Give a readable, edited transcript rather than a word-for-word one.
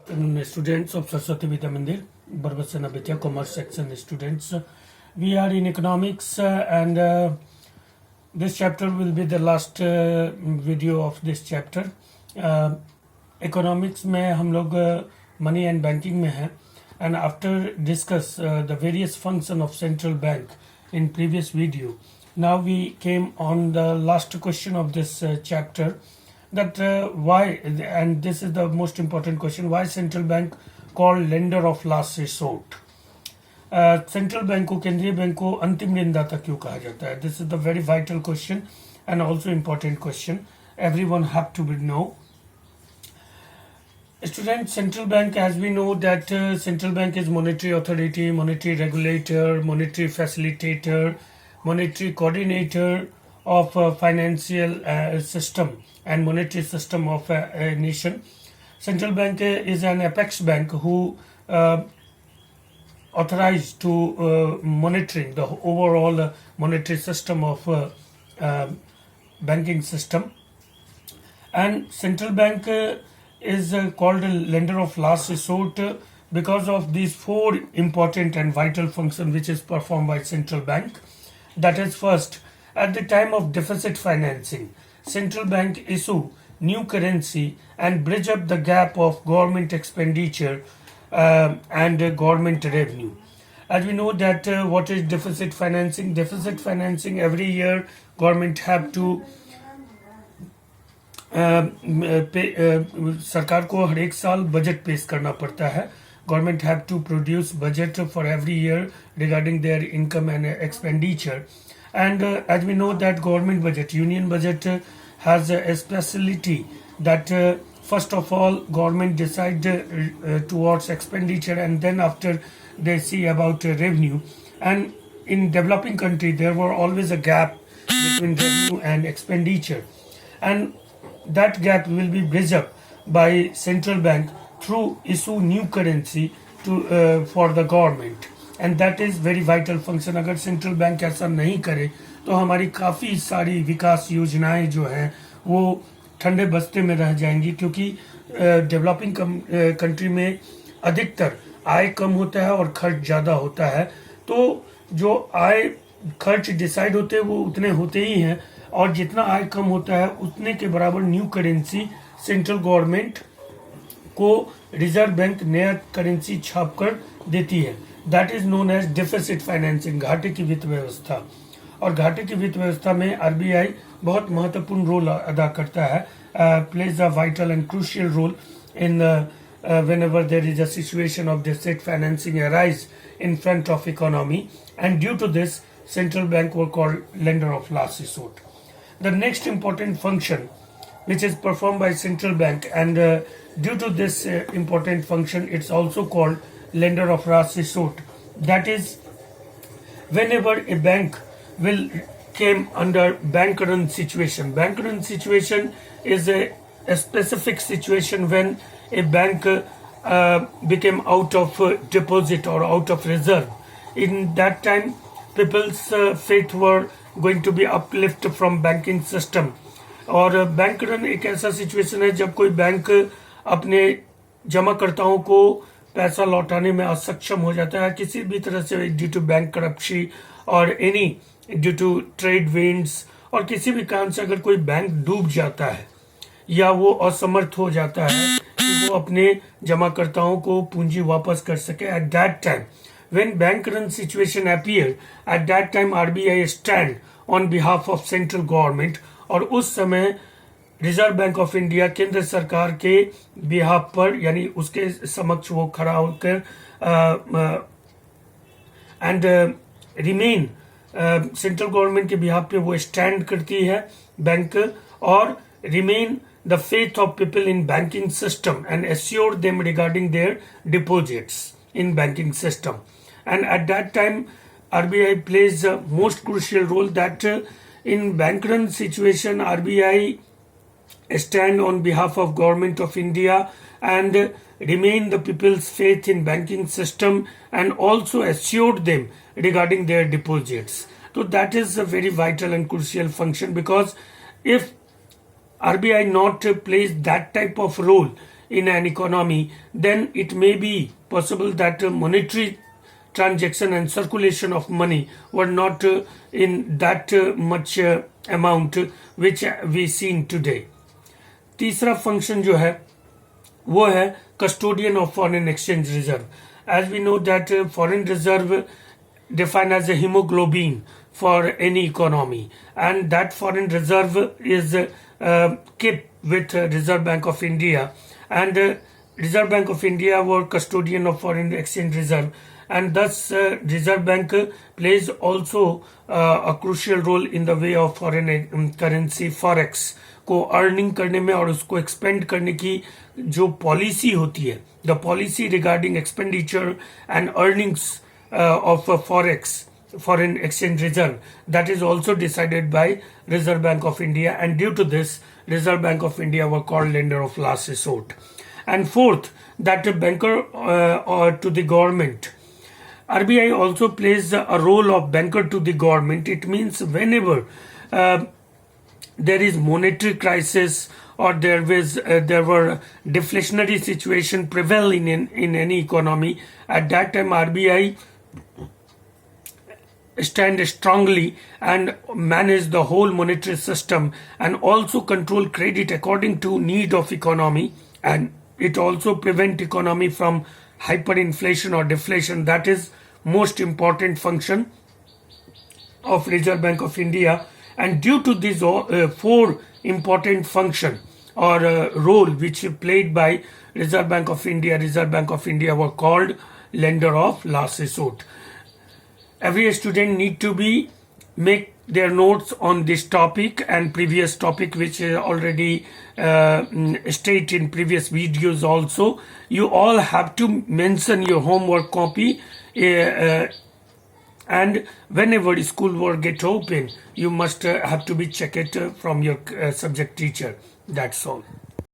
afternoon, students of Saraswati Vidya Mandir, Barbasana Vidya Commerce section students. We are in economics and this chapter will be the last video of this chapter. Economics में हम लोग money and banking में हैं, and after discuss the various function of central bank in previous video, now we came on the last question of this chapter, that why, and this is the most important question, why central bank called lender of last resort. Central bank को, केंद्रीय bank को अंतिम ऋणदाता क्यों कहा जाता है? This is the very vital question and also important question. Everyone have to be know. Students, central bank, as we know that central bank is monetary authority, monetary regulator, monetary facilitator, monetary coordinator of financial system and monetary system of a nation. Central bank is an apex bank who authorized to monitoring the overall monetary system of banking system. And central bank is called a lender of last resort because of these four important and vital functions which is performed by central bank. That is, first, at the time of deficit financing, central bank issue new currency and bridge up the gap of government expenditure and government revenue. As we know that what is deficit financing? Deficit financing, every year government have to सरकार को हर एक साल budget पेश करना पड़ता है. Government have to produce budget for every year regarding their income and expenditure. And as we know that government budget, union budget, has a speciality that first of all government decide towards expenditure and then after they see about revenue. And in developing country there were always a gap between revenue and expenditure, and that gap will be bridged up by central bank through issue new currency to for the government, and that is very vital function. अगर central bank ऐसा नहीं करे तो हमारी काफ़ी सारी विकास योजनाएं जो हैं वो ठंडे बस्ते में रह जाएंगी, क्योंकि डेवलपिंग कंट्री में अधिकतर आय कम होता है और खर्च ज़्यादा होता है. तो जो आय खर्च डिसाइड होते हैं वो उतने होते ही हैं, और जितना आय कम होता है उतने के बराबर न्यू करेंसी सेंट्रल गवर्नमेंट को रिजर्व बैंक नया करेंसी छाप कर देती है. That is known as deficit financing, घाटे की वित्त व्यवस्था. और घाटे की वित्त व्यवस्था में आरबीआई बहुत महत्वपूर्ण रोल अदा करता है, plays a vital and crucial role in whenever there is a situation of deficit financing arise in front of economy, and due to this central bank were called lender of last resort. The next important function which is performed by central bank, and due to this important function it's also called lender of last resort. That is, whenever a bank will came under bank run situation. Bank run situation is a specific situation when a bank became out of deposit or out of reserve. In that time people's faith were going to be uplift from banking system. और bank run एक ऐसा situation है जब कोई bank अपने जमाकर्ताओं को पैसा लौटाने में असक्षम हो जाता है किसी भी तरह से, ड्यू टू बैंक करप्शन और any due to trade winds, और किसी भी कारण से अगर कोई बैंक डूब जाता है या वो असमर्थ हो जाता है कि वो अपने जमाकर्ताओं को पूंजी वापस कर सके. At that time when bank run situation appear, at that time RBI stand on behalf of central government, और उस समय रिजर्व बैंक ऑफ इंडिया केंद्र सरकार के बिहाफ पर यानी उसके समक्ष वो खड़ा होकर एंड रिमेन सेंट्रल गवर्नमेंट के बिहाफ पे वो स्टैंड करती है बैंक, और remain the faith of people in banking system and assure them regarding their deposits in banking system. And at that time RBI plays a most crucial role, that in bank run situation RBI stand on behalf of government of India and remain the people's faith in banking system and also assured them regarding their deposits. So that is a very vital and crucial function, because if RBI not plays that type of role in an economy, then it may be possible that monetary transaction and circulation of money were not in that much amount which we seen today. तीसरा function जो है वो है custodian of foreign exchange reserve. As we know that foreign reserve defined as a hemoglobin for any economy, and that foreign reserve is kept with Reserve Bank of India, and Reserve Bank of India were custodian of foreign exchange reserve, and thus Reserve Bank plays also a crucial role in the way of foreign currency forex को earning करने में और उसको expand करने की जो policy होती है, the policy regarding expenditure and earnings of forex, foreign exchange reserve, that is also decided by Reserve Bank of India, and due to this Reserve Bank of India were called lender of last resort. And fourth, that a banker to the government, RBI also plays a role of banker to the government. It means whenever there is monetary crisis or there were deflationary situation prevailing in any economy, at that time RBI stand strongly and manage the whole monetary system and also control credit according to need of economy, and it also prevent economy from hyperinflation or deflation. That is most important function of Reserve Bank of India. And due to these four important function or role which played by Reserve Bank of India were called lender of last resort. Every student need to be make their notes on this topic and previous topic which is already stated in previous videos also. You all have to mention your homework copy and whenever school work get open, you must have to be check it from your subject teacher. That's all.